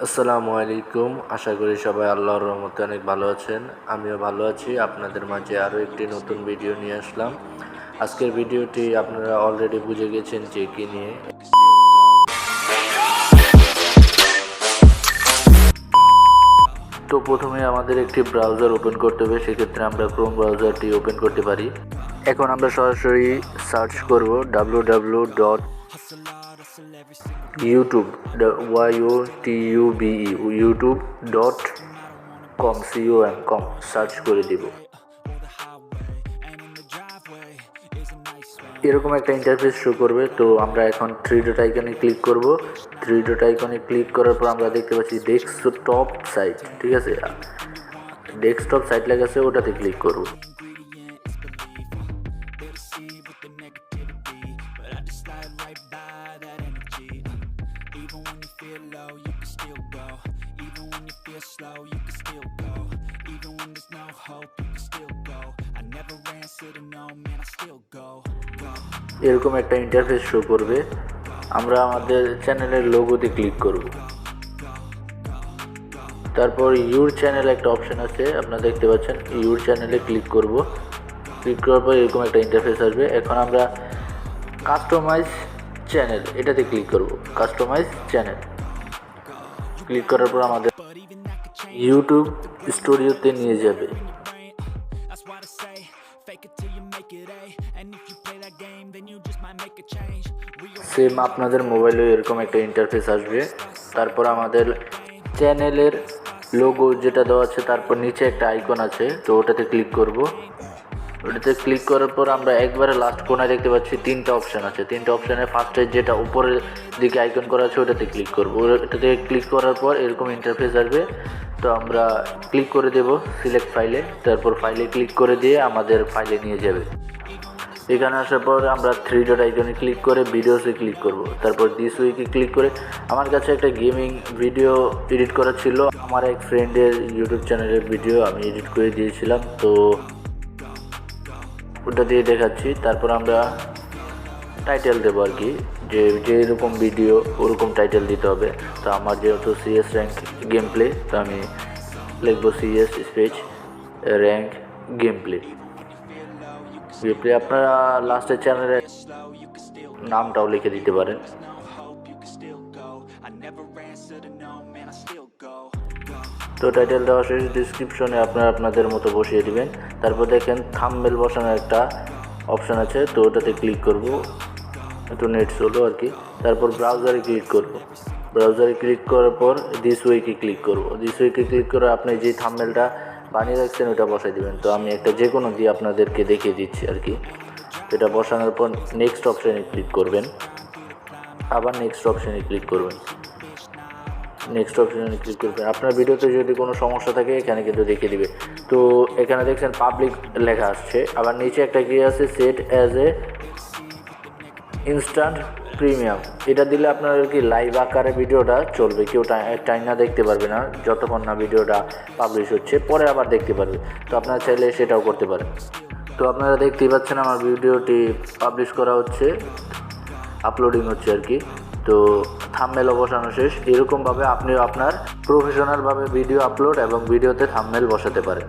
আসসালামুআলাইকুম। আশা করি সবাই আল্লাহর রহমতে অনেক ভালো আছেন। আমিও ভালো আছি। আপনাদের মাঝে আরও একটি নতুন ভিডিও নিয়ে আসলাম। আজকের ভিডিওটি আপনারা অলরেডি বুঝে গেছেন যে কি নিয়ে। তো প্রথমে আমাদের একটি ব্রাউজার ওপেন করতে হবে, সেক্ষেত্রে আমরা ক্রোম ব্রাউজারটি ওপেন করতে পারি। এখন আমরা সরাসরি সার্চ করব youtube.com সার্চ করে দিব। এরকম একটা ইন্টারফেস শো করবে। তো আমরা এখন থ্রি ডট আইকনে ক্লিক করব। থ্রি ডট আইকনে ক্লিক করার পর আমরা দেখতে পাচ্ছি ডেস্কটপ সাইট, ঠিক আছে, ডেস্কটপ সাইট লেখা আছে, ওটাতে ক্লিক করব। এরকম একটা ইন্টারফেস শো করবে। আমরা আমাদের চ্যানেলের লোগোতে ক্লিক করব। তারপর ইউর চ্যানেল একটা অপশন আছে, আপনারা দেখতে পাচ্ছেন, ইউর চ্যানেলে ক্লিক করব। ক্লিক করার পর এরকম একটা ইন্টারফেস আসবে। এখন আমরা কাস্টমাইজ চ্যানেল এটাতে ক্লিক করব। কাস্টমাইজ চ্যানেল ক্লিক করার পর আমাদের ইউটিউব স্টুডিওতে নিয়ে যাবে। সেম আপনাদের মোবাইলে এরকম একটা ইন্টারফেস আসবে। তারপর আমাদের চ্যানেলের লোগো যেটা দেওয়া আছে, তারপর নিচে একটা আইকন আছে, তো ওটাতে ক্লিক করব। ওটাতে ক্লিক করার পর আমরা একবারে লাস্ট কোণায় দেখতে পাচ্ছি তিনটা অপশান আছে। তিনটা অপশানের ফার্স্টে যেটা উপরের দিকে আইকন করা আছে ওটাতে ক্লিক করব। ওটাতে ক্লিক করার পর এরকম ইন্টারফেস আসবে। তো আমরা ক্লিক করে দেব সিলেক্ট ফাইলে। তারপর ফাইলে ক্লিক করে দিয়ে আমাদের ফাইলে নিয়ে যাবে। এখানে আসার পর আমরা থ্রি ডট আইকনে ক্লিক করে ভিডিওসে ক্লিক করব। তারপর দিস উইকে ক্লিক করে আমার কাছে একটা গেমিং ভিডিও এডিট করা ছিল, আমার এক ফ্রেন্ডের ইউটিউব চ্যানেলের ভিডিও আমি এডিট করে দিয়েছিলাম, তো ওটা দিয়ে দেখাচ্ছি। তারপর আমরা টাইটেল দেবো আর কি, যে এরকম ভিডিও ওরকম টাইটেল দিতে হবে। তো আমার যেহেতু সিএস র্যাঙ্ক গেম প্লে, তো আমি লিখবো CS space rank game play. আপনারা লাস্টের চ্যানেলের নামটাও লিখে দিতে পারেন। তো টাইটেল দেওয়া শেষ, ডিসক্রিপশনে আপনারা আপনাদের মতো বসিয়ে দিবেন। তারপর দেখেন থাম্বনেল বসানোর একটা অপশান আছে, তো ওটাতে ক্লিক করব। একটু নেট চলো আর কি। তারপর ব্রাউজারে ক্লিক করব। ব্রাউজারে ক্লিক করার পর দিস ওয়েকে ক্লিক করব। দিস ওয়েকে ক্লিক করে আপনি যে থাম্বনেলটা বানিয়ে রাখছেন ওটা বসাই দিবেন। তো আমি একটা যে কোনো দিয়ে আপনাদেরকে দেখিয়ে দিচ্ছি আর কি। এটা বসানোর পর নেক্সট অপশানে ক্লিক করবেন। আবার নেক্সট অপশানে ক্লিক করবেন। নেক্সট অপশানে ক্লিক করবেন। আপনার ভিডিওতে যদি কোনো সমস্যা থাকে এখানে কিন্তু দেখিয়ে দিবে। তো এখানে দেখছেন পাবলিক লেখা আসছে। আবার নিচে একটা কি আছে, set as a instant premium. এটা দিলে আপনার কি লাইভ আকারে ভিডিওটা চলবে, কেউ টাইনা দেখতে পারবে না যতক্ষণ না ভিডিওটা পাবলিশ হচ্ছে, পরে আবার দেখতে পারবে। তো আপনারা চাইলে সেটাও করতে পারেন। তো আপনারা দেখতেই পাচ্ছেন আমার ভিডিওটি পাবলিশ করা হচ্ছে, আপলোডিং হচ্ছে আর কি। তো থাম্বনেলও বসানো শেষ। এরকমভাবে আপনিও আপনার প্রফেশনালভাবে ভিডিও আপলোড এবং ভিডিওতে থাম্বনেল বসাতে পারেন।